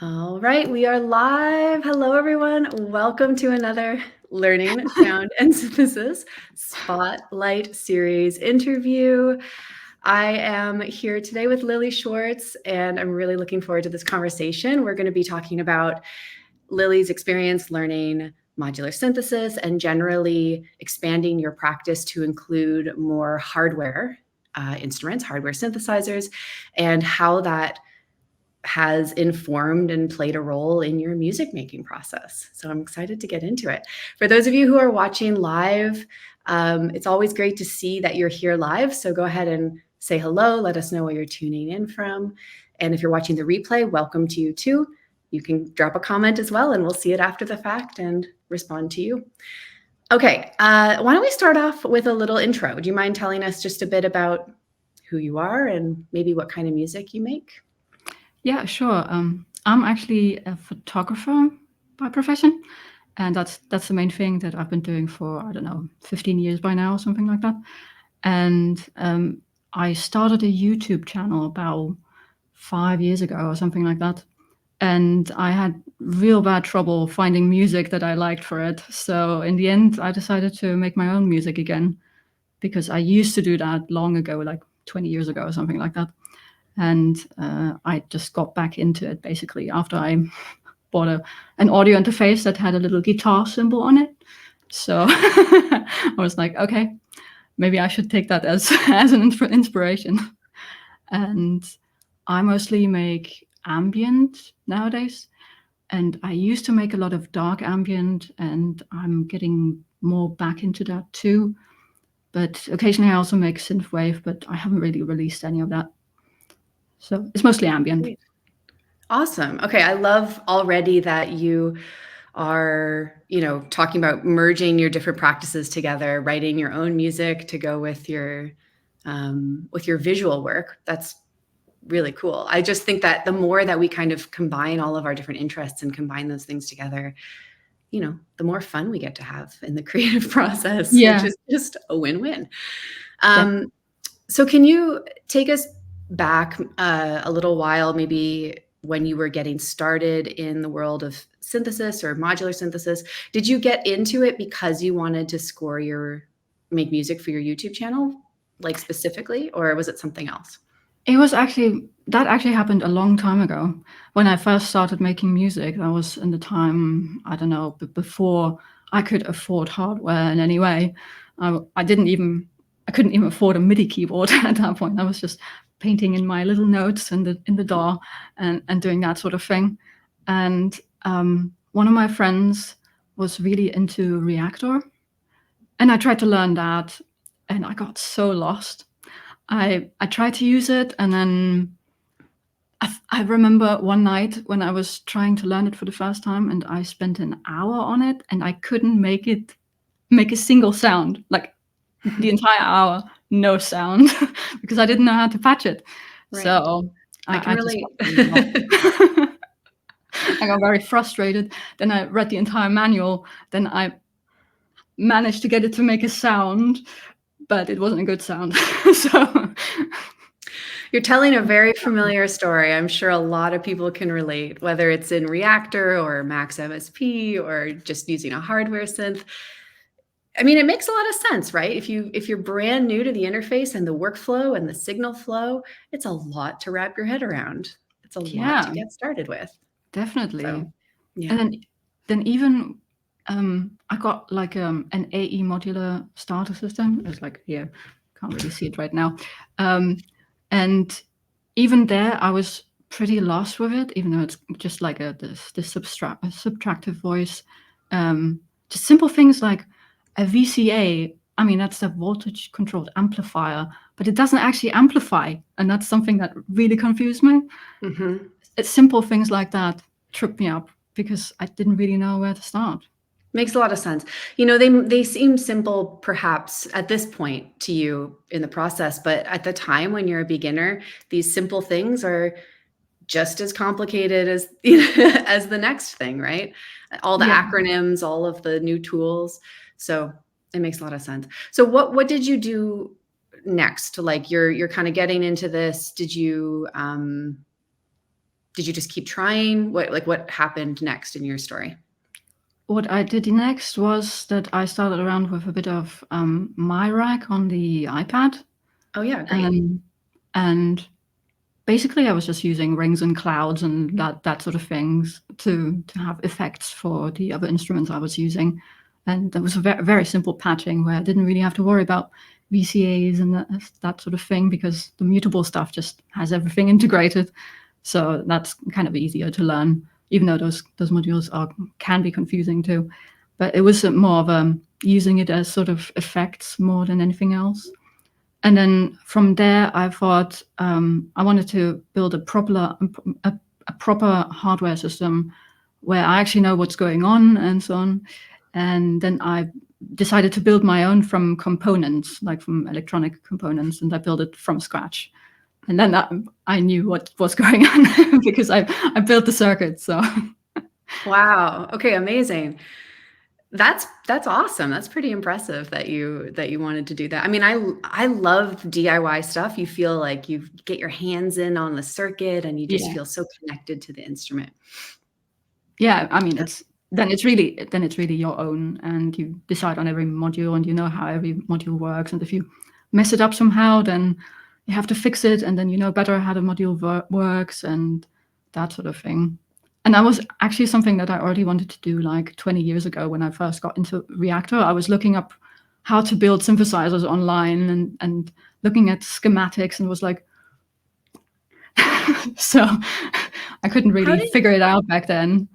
All right, we are live. Hello, everyone. Welcome to another Learning Sound and Synthesis Spotlight Series interview. I am here today with Lilly Schwartz, and I'm really looking forward to this conversation. We're going to be talking about Lilly's experience learning modular synthesis and generally expanding your practice to include more hardware instruments, hardware synthesizers, and how that has informed and played a role in your music making process. So I'm excited to get into it. For those of you who are watching live, it's always great to see that you're here live. So go ahead and say hello. Let us know where you're tuning in from. And if you're watching the replay, welcome to you too. You can drop a comment as well, and we'll see it after the fact and respond to you. Okay, why don't we start off with a little intro? Do you mind telling us just a bit about who you are and maybe what kind of music you make? Yeah, sure. I'm actually a photographer by profession, and that's the main thing that I've been doing for, I don't know, 15 years by now, or something like that. And I started a YouTube channel about 5 years ago or something like that. And I had real bad trouble finding music that I liked for it. So in the end, I decided to make my own music again, because I used to do that long ago, like 20 years ago or something like that. And I just got back into it basically after I bought an audio interface that had a little guitar symbol on it. So I was like, okay, maybe I should take that as an inspiration. And I mostly make ambient nowadays. And I used to make a lot of dark ambient, and I'm getting more back into that too. But occasionally I also make synthwave, but I haven't really released any of that. So it's mostly ambient. Great. Awesome. Okay, I love already that you are, talking about merging your different practices together, writing your own music to go with your visual work. That's really cool. I just think that the more that we kind of combine all of our different interests and combine those things together, the more fun we get to have in the creative process, Yeah. which is just a win-win. So can you take us back a little while, maybe when you were getting started in the world of synthesis or modular synthesis? Did you get into it because you wanted to make music for your YouTube channel, like specifically, or was it something else? That actually happened a long time ago. When I first started making music, that was in the time, I don't know, before I could afford hardware in any way. I couldn't even afford a MIDI keyboard at that point. I was just painting in my little notes in the DAW and doing that sort of thing. And one of my friends was really into Reactor, and I tried to learn that, and I got so lost. I tried to use it, and then I remember one night when I was trying to learn it for the first time, and I spent an hour on it, and I couldn't make a single sound. Like the entire hour, no sound, because I didn't know how to patch it. Right. So I can relate. I got very frustrated. Then I read the entire manual. Then I managed to get it to make a sound, but it wasn't a good sound. So You're telling a very familiar story. I'm sure a lot of people can relate, whether it's in Reactor or Max MSP or just using a hardware synth. I mean, it makes a lot of sense, right? If you're brand new to the interface and the workflow and the signal flow, it's a lot to wrap your head around. It's a lot to get started with. Definitely. So, yeah. And then even I got like an AE modular starter system. It's like, here, can't really see it right now. And even there, I was pretty lost with it, even though it's just like this subtractive voice. Just simple things like a VCA. I mean, that's a voltage controlled amplifier, but it doesn't actually amplify. And that's something that really confused me. Mm-hmm. It's simple things like that tripped me up because I didn't really know where to start. Makes a lot of sense. They seem simple perhaps at this point to you in the process, but at the time when you're a beginner, these simple things are just as complicated as as the next thing, right? All the acronyms, all of the new tools. So it makes a lot of sense. So what did you do next? Like you're kind of getting into this. Did you did you just keep trying? What happened next in your story? What I did next was that I started around with a bit of MyRack on the iPad. Oh yeah, great. And basically I was just using rings and clouds and that sort of things to have effects for the other instruments I was using. And there was a very, very simple patching where I didn't really have to worry about VCAs and that sort of thing, because the mutable stuff just has everything integrated. So that's kind of easier to learn, even though those modules can be confusing too. But it was more of using it as sort of effects more than anything else. And then from there, I thought I wanted to build a proper hardware system where I actually know what's going on and so on. And then I decided to build my own from components, like from electronic components, and I built it from scratch. And then I knew what was going on because I built the circuit. So Wow. Okay, amazing. That's awesome. That's pretty impressive that you wanted to do that. I mean, I love DIY stuff. You feel like you get your hands in on the circuit and you just feel so connected to the instrument. Yeah, I mean, it's really your own, and you decide on every module, and you know how every module works. And if you mess it up somehow, then you have to fix it, and then you know better how the module works and that sort of thing. And that was actually something that I already wanted to do like 20 years ago when I first got into Reactor. I was looking up how to build synthesizers online and looking at schematics, and was like, so I couldn't really figure it out back then.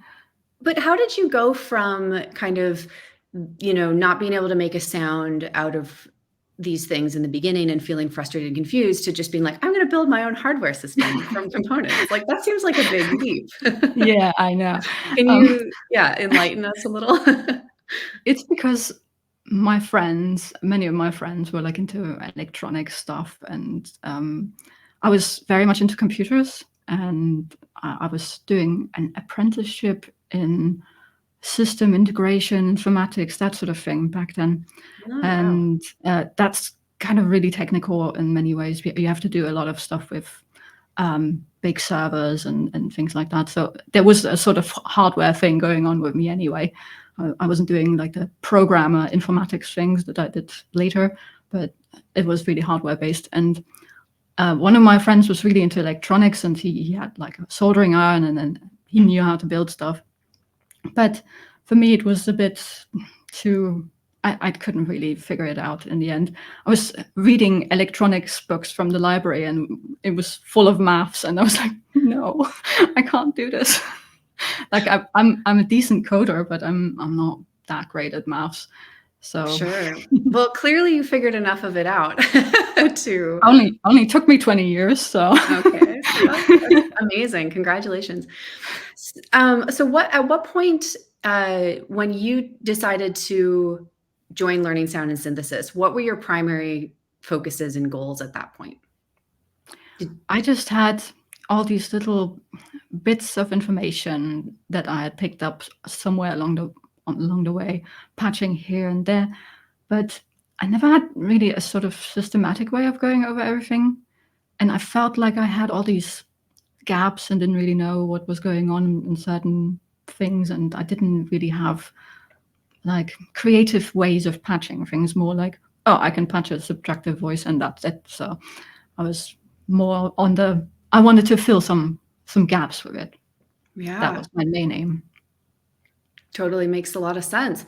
But how did you go from kind of, not being able to make a sound out of these things in the beginning and feeling frustrated and confused to just being like, I'm going to build my own hardware system from components? Like, that seems like a big leap. Yeah, I know. Can you, enlighten us a little? It's because many of my friends were like into electronic stuff, and I was very much into computers, and I was doing an apprenticeship in system integration, informatics, that sort of thing back then. Oh, wow. And that's kind of really technical in many ways. You have to do a lot of stuff with big servers and things like that. So there was a sort of hardware thing going on with me anyway. I wasn't doing like the programmer informatics things that I did later, but it was really hardware based. And one of my friends was really into electronics, and he had like a soldering iron, and then he knew how to build stuff. But for me, it was a bit too, I couldn't really figure it out in the end. I was reading electronics books from the library, and it was full of maths, and I was like, no, I can't do this. Like I'm a decent coder, but I'm not that great at maths. So sure. Well, clearly you figured enough of it out to only took me 20 years. So okay, that's amazing. Congratulations. So at what point when you decided to join Learning Sound and Synthesis, what were your primary focuses and goals at that point? I just had all these little bits of information that I had picked up somewhere along the way, patching here and there, but I never had really a sort of systematic way of going over everything. And I felt like I had all these gaps and didn't really know what was going on in certain things, and I didn't really have like creative ways of patching things, more like, oh, I can patch a subtractive voice and that's it. So I was more on I wanted to fill some gaps with it. Yeah. That was my main aim. Totally makes a lot of sense.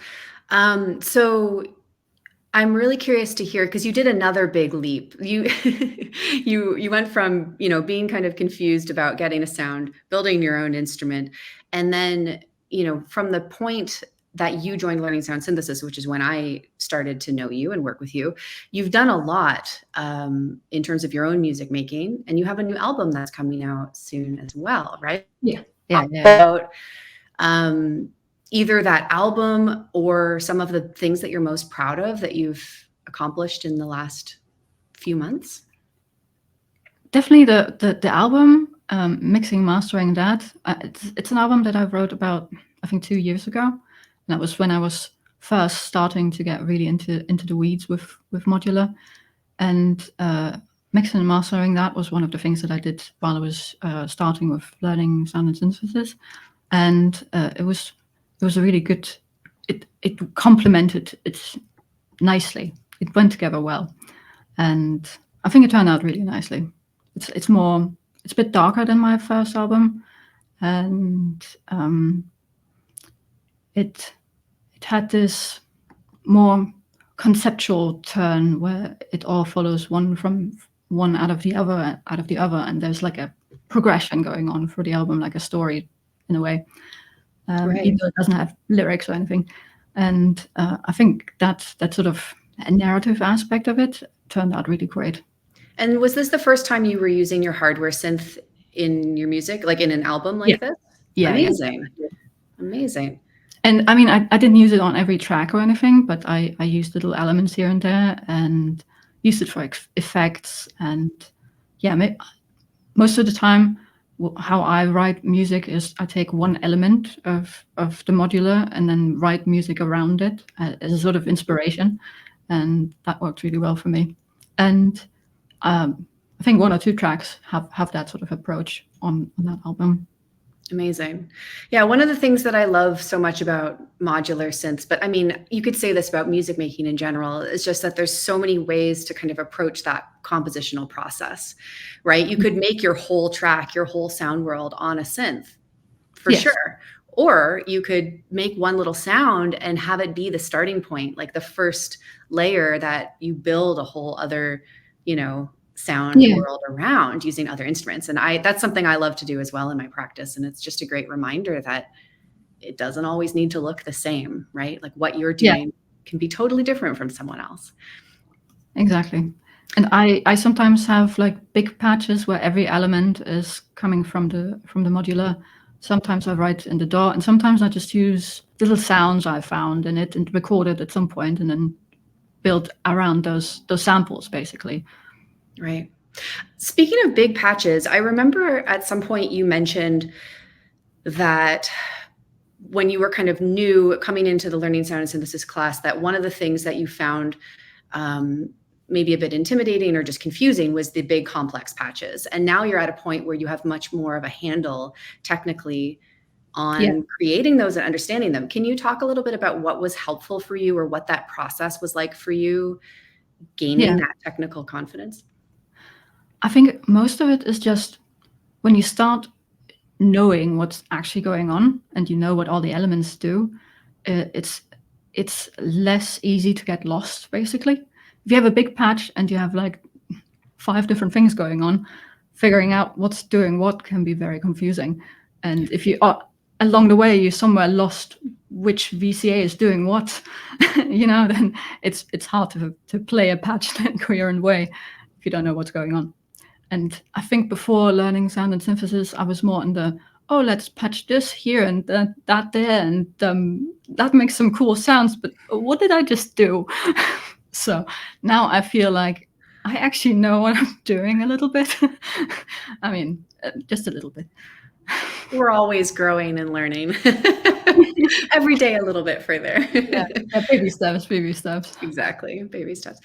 So I'm really curious to hear, because you did another big leap. You you went from, being kind of confused about getting a sound, building your own instrument, and then, from the point that you joined Learning Sound Synthesis, which is when I started to know you and work with you, you've done a lot in terms of your own music making, and you have a new album that's coming out soon as well, right? Yeah. About either that album or some of the things that you're most proud of that you've accomplished in the last few months? Definitely the album, mixing, mastering that. It's an album that I wrote about, I think, 2 years ago. And that was when I was first starting to get really into the weeds with Modular. And mixing and mastering, that was one of the things that I did while I was starting with learning sound and synthesis, and it was a really good. It complemented it nicely. It went together well, and I think it turned out really nicely. It's a bit darker than my first album, and it had this more conceptual turn where it all follows one from one out of the other, and there's like a progression going on through the album, like a story in a way, even though it doesn't have lyrics or anything. And I think that sort of a narrative aspect of it turned out really great. And was this the first time you were using your hardware synth in your music, like in an album like this? Yeah. Amazing. Yeah. Amazing. And I mean, I didn't use it on every track or anything, but I used little elements here and there and used it for effects. And yeah, most of the time, how I write music is I take one element of the modular and then write music around it as a sort of inspiration. And that worked really well for me. And I think one or two tracks have that sort of approach on that album. Amazing. Yeah, one of the things that I love so much about modular synths, but I mean, you could say this about music making in general, is just that there's so many ways to kind of approach that compositional process, right? You could make your whole track, your whole sound world on a synth, for sure. Or you could make one little sound and have it be the starting point, like the first layer that you build a whole other, sound world around using other instruments. And that's something I love to do as well in my practice. And it's just a great reminder that it doesn't always need to look the same, right? Like what you're doing can be totally different from someone else. Exactly. And I sometimes have like big patches where every element is coming from the modular. Sometimes I write in the DAW, and sometimes I just use little sounds I found in it and record it at some point and then build around those samples basically. Right. Speaking of big patches, I remember at some point you mentioned that when you were kind of new coming into the learning sound and synthesis class, that one of the things that you found maybe a bit intimidating or just confusing was the big complex patches. And now you're at a point where you have much more of a handle technically on creating those and understanding them. Can you talk a little bit about what was helpful for you or what that process was like for you gaining that technical confidence? I think most of it is just when you start knowing what's actually going on and you know what all the elements do, it's less easy to get lost, basically. If you have a big patch and you have like 5 different things going on, figuring out what's doing what can be very confusing. And if you are along the way, you somewhere lost which VCA is doing what, then it's hard to play a patch in a coherent way if you don't know what's going on. And I think before learning sound and synthesis, I was more in let's patch this here and that there, and that makes some cool sounds, but what did I just do? So now I feel like I actually know what I'm doing a little bit. I mean, just a little bit. We're always growing and learning. Every day a little bit further. Baby steps. Exactly, baby steps.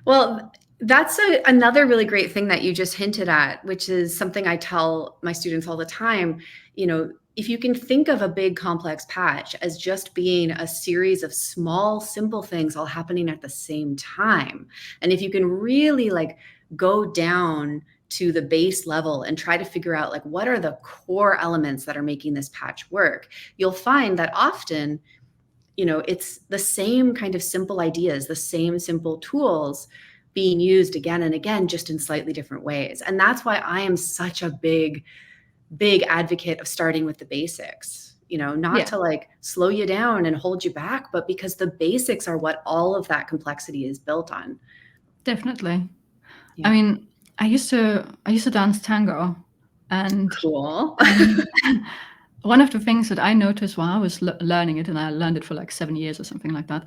Well, that's another really great thing that you just hinted at, which is something I tell my students all the time. If you can think of a big complex patch as just being a series of small, simple things all happening at the same time, and if you can really like go down to the base level and try to figure out like what are the core elements that are making this patch work, you'll find that often, it's the same kind of simple ideas, the same simple tools being used again and again, just in slightly different ways. And that's why I am such a big advocate of starting with the basics, not to like slow you down and hold you back, but because the basics are what all of that complexity is built on. Definitely. Yeah. I mean, I used to dance tango, and cool. One of the things that I noticed while I was learning it, and I learned it for like 7 years or something like that,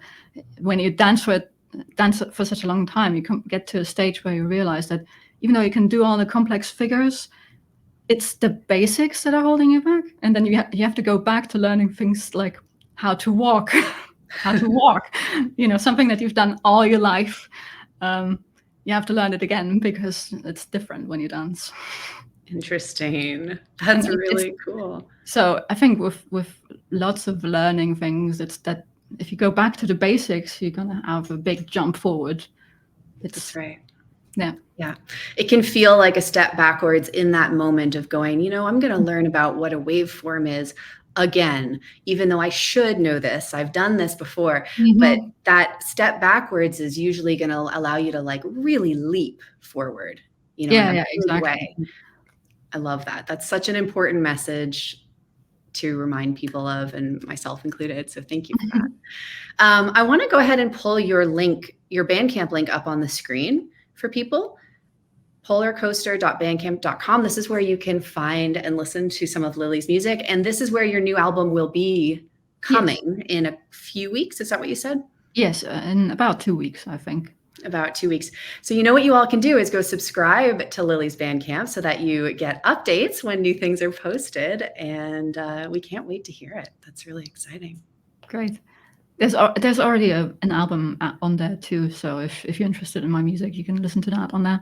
when you dance for such a long time, you can get to a stage where you realize that even though you can do all the complex figures, it's the basics that are holding you back. And then you have to go back to learning things like how to walk, something that you've done all your life. you have to learn it again because it's different when you dance. Interesting. That's And really cool. So I think with lots of learning things, it's that if you go back to the basics, you're gonna have a big jump forward. That's right. Yeah. Yeah. It can feel like a step backwards in that moment of going, I'm going to learn about what a waveform is again, even though I should know this. I've done this before. But that step backwards is usually going to allow you to like really leap forward, in a big exactly. way. I love that. That's such an important message to remind people of, and myself included. So thank you for that. I want to go ahead and pull your link, your Bandcamp link up on the screen for people. polarcoaster.bandcamp.com. This is where you can find and listen to some of Lilly's music. And this is where your new album will be coming in a few weeks. Is that what you said? Yes, in about 2 weeks, I think. About 2 weeks. So what you all can do is go subscribe to Lilly's Bandcamp so that you get updates when new things are posted. And we can't wait to hear it. That's really exciting. Great. There's already an album on there too. So if you're interested in my music, you can listen to that on there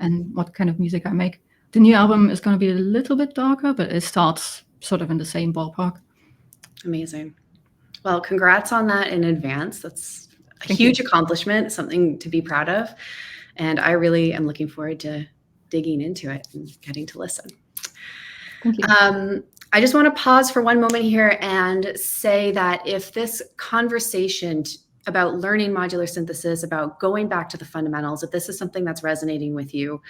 and what kind of music I make. The new album is going to be a little bit darker, but it starts sort of in the same ballpark. Amazing. Well, congrats on that in advance. That's a huge accomplishment, something to be proud of. And I really am looking forward to digging into it and getting to listen. Thank you. I just want to pause for one moment here and say that if this conversation about learning modular synthesis, about going back to the fundamentals, if this is something that's resonating with you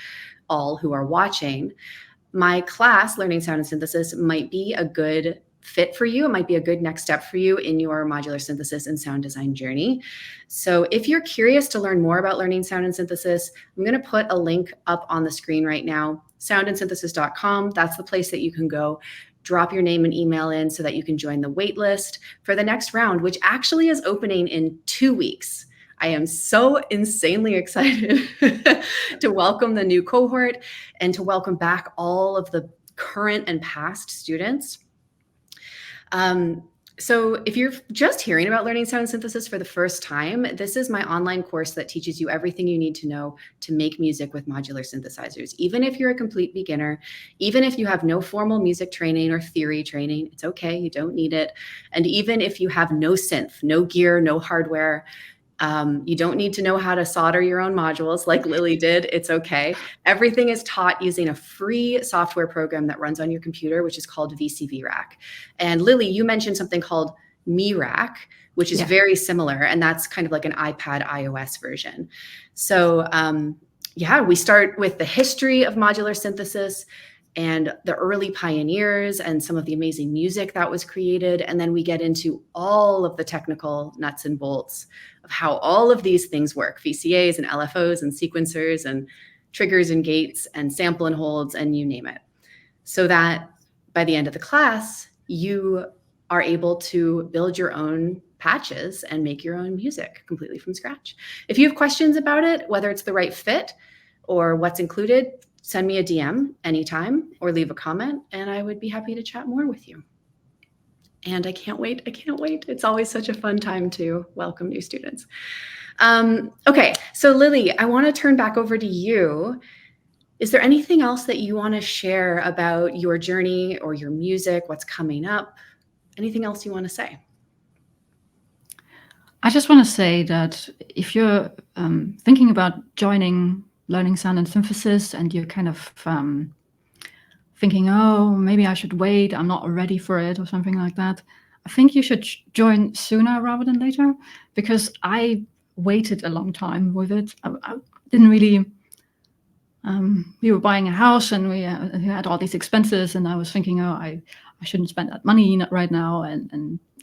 all who are watching, my class, Learning Sound and Synthesis, might be a good fit for you. It might be a good next step for you in your modular synthesis and sound design journey. So if you're curious to learn more about learning sound and synthesis, I'm going to put a link up on the screen right now, soundandsynthesis.com. That's the place that you can go. Drop your name and email in so that you can join the waitlist for the next round, which actually is opening in 2 weeks. I am so insanely excited to welcome the new cohort and to welcome back all of the current and past students. So if you're just hearing about learning sound and synthesis for the first time, this is my online course that teaches you everything you need to know to make music with modular synthesizers. Even if you're a complete beginner, even if you have no formal music training or theory training, it's okay, you don't need it. And even if you have no synth, no gear, no hardware, you don't need to know how to solder your own modules like Lilly did. It's okay. Everything is taught using a free software program that runs on your computer, which is called VCV Rack. And Lilly, you mentioned something called Me Rack, which is very similar. And that's kind of like an iPad iOS version. So we start with the history of modular synthesis and the early pioneers and some of the amazing music that was created. And then we get into all of the technical nuts and bolts of how all of these things work, VCAs and LFOs and sequencers and triggers and gates and sample and holds and you name it. So that by the end of the class, you are able to build your own patches and make your own music completely from scratch. If you have questions about it, whether it's the right fit or what's included, send me a DM anytime or leave a comment and I would be happy to chat more with you. And I can't wait. It's always such a fun time to welcome new students. Okay, so Lilly, I want to turn back over to you. Is there anything else that you want to share about your journey or your music, what's coming up? Anything else you want to say? I just want to say that if you're thinking about joining Learning Sound and Synthesis and you're kind of thinking, oh, maybe I should wait, I'm not ready for it or something like that, I think you should join sooner rather than later, because I waited a long time with it. I didn't really, we were buying a house and we had all these expenses and I was thinking, oh, I shouldn't spend that money right now.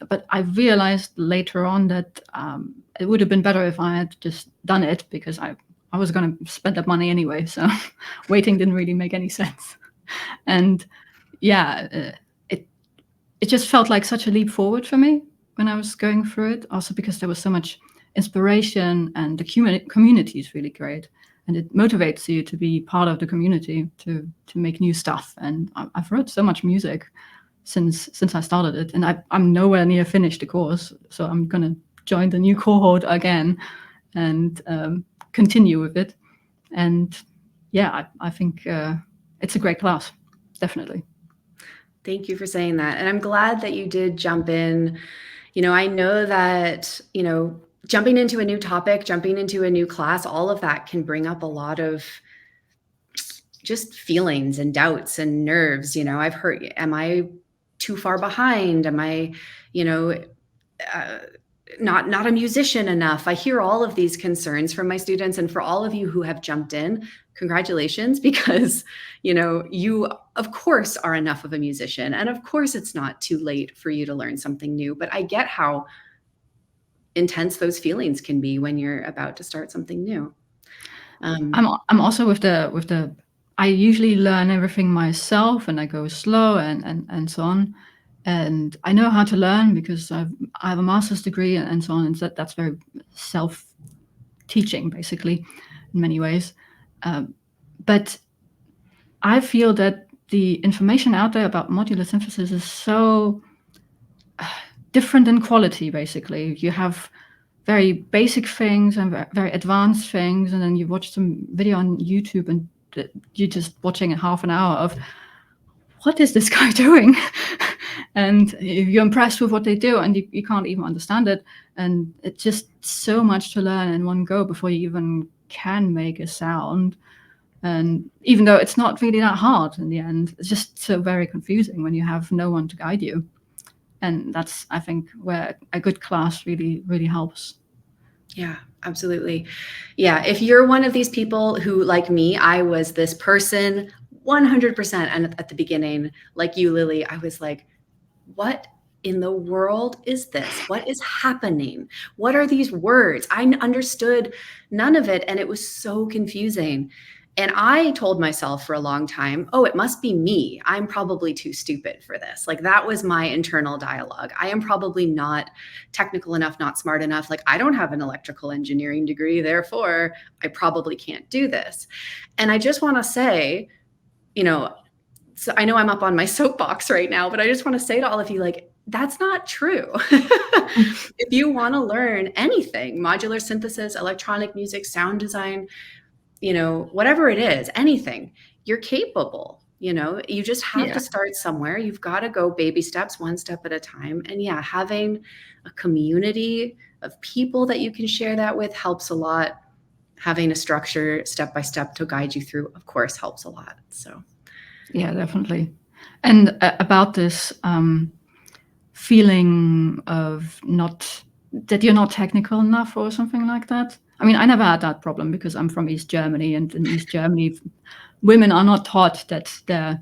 But I realized later on that it would have been better if I had just done it, because I was going to spend that money anyway. So waiting didn't really make any sense. And it just felt like such a leap forward for me when I was going through it. Also because there was so much inspiration and the community is really great. And it motivates you to be part of the community, to make new stuff. And I've wrote so much music since I started it. And I'm nowhere near finished the course. So I'm going to join the new cohort again and continue with it. And yeah, I think it's a great class, definitely. Thank you for saying that. And I'm glad that you did jump in. I know that, jumping into a new topic, jumping into a new class, all of that can bring up a lot of just feelings and doubts and nerves. I've heard, am I too far behind? Am I, not a musician enough? I hear all of these concerns from my students, and for all of you who have jumped in, congratulations, because you of course are enough of a musician, and of course it's not too late for you to learn something new. But I get how intense those feelings can be when you're about to start something new. I'm also with the I usually learn everything myself, and I go slow and so on. And I know how to learn because I have a master's degree and so on. And that's very self-teaching, basically, in many ways. But I feel that the information out there about modular synthesis is so different in quality, basically. You have very basic things and very advanced things, and then you watch some video on YouTube and you're just watching a half an hour of what is this guy doing? And you're impressed with what they do, and you can't even understand it. And it's just so much to learn in one go before you even can make a sound. And even though it's not really that hard in the end, it's just so very confusing when you have no one to guide you. And that's, I think, where a good class really, really helps. Yeah, absolutely. Yeah, if you're one of these people who, like me, I was this person 100%. And at the beginning, like you, Lily, I was like, what in the world is this? What is happening? What are these words? I understood none of it, and it was so confusing. And I told myself for a long time, oh, it must be me. I'm probably too stupid for this. Like, that was my internal dialogue. I am probably not technical enough, not smart enough. Like, I don't have an electrical engineering degree, therefore I probably can't do this. And I just want to say, so I know I'm up on my soapbox right now, but I just want to say to all of you, like, that's not true. If you want to learn anything, modular synthesis, electronic music, sound design, whatever it is, anything, you're capable. You just have to start somewhere. You've got to go baby steps, one step at a time. And yeah, having a community of people that you can share that with helps a lot. Having a structure step by step to guide you through, of course, helps a lot. So yeah, definitely. And about this feeling of that you're not technical enough or something like that. I mean, I never had that problem because I'm from East Germany, and in East Germany, women are not taught that they're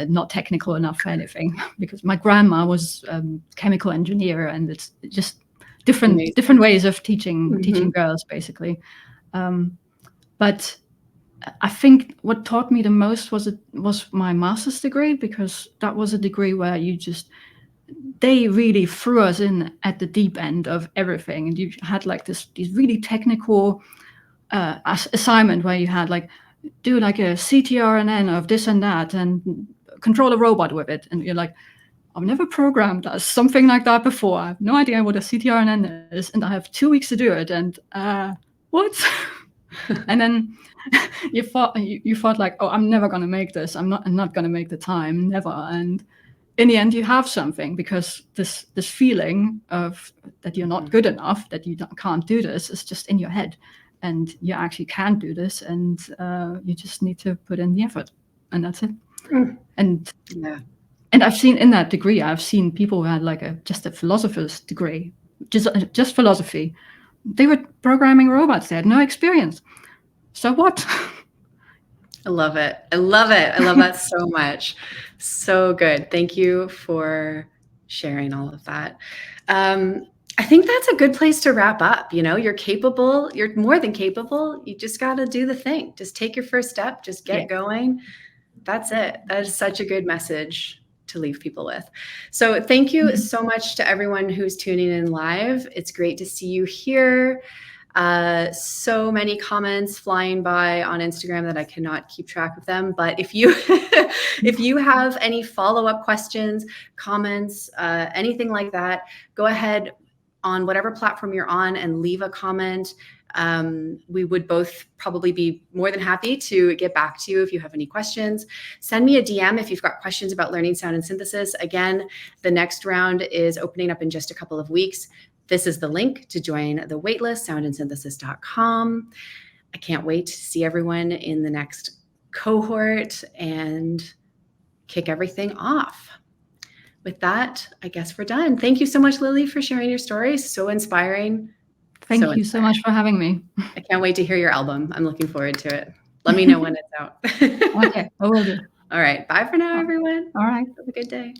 not technical enough for anything. Because my grandma was a chemical engineer, and it's just different ways of teaching girls, basically. But I think what taught me the most was my master's degree, because that was a degree where they really threw us in at the deep end of everything. And you had like these really technical assignment where you had like, do like a CTRNN of this and that and control a robot with it. And you're like, I've never programmed something like that before. I have no idea what a CTRNN is, and I have 2 weeks to do it. And what? And then you thought like, oh, I'm never going to make this. I'm not going to make the time, never. And in the end, you have something, because this feeling of that you're not good enough, that you can't do this, is just in your head, and you actually can do this, and you just need to put in the effort, and that's it. And I've seen in that degree, I've seen people who had like just a philosopher's degree, just philosophy. They were programming robots. They had no experience. So what? I love it. I love that so much. So good. Thank you for sharing all of that. I think that's a good place to wrap up. You're capable. You're more than capable. You just got to do the thing. Just take your first step. Just get going. That's it. That is such a good message to leave people with. So thank you so much to everyone who's tuning in live. It's great to see you here. So many comments flying by on Instagram that I cannot keep track of them. But if you if you have any follow-up questions, comments, anything like that, go ahead on whatever platform you're on and leave a comment. We would both probably be more than happy to get back to you if you have any questions. Send me a DM if you've got questions about learning sound and synthesis. Again, the next round is opening up in just a couple of weeks. This is the link to join the waitlist, soundandsynthesis.com. I can't wait to see everyone in the next cohort and kick everything off. With that, I guess we're done. Thank you so much, Lilly, for sharing your story. So inspiring. Thank you so much for having me. I can't wait to hear your album. I'm looking forward to it. Let me know when it's out. Okay, I will do. All right. Bye for now, everyone. All right. Have a good day.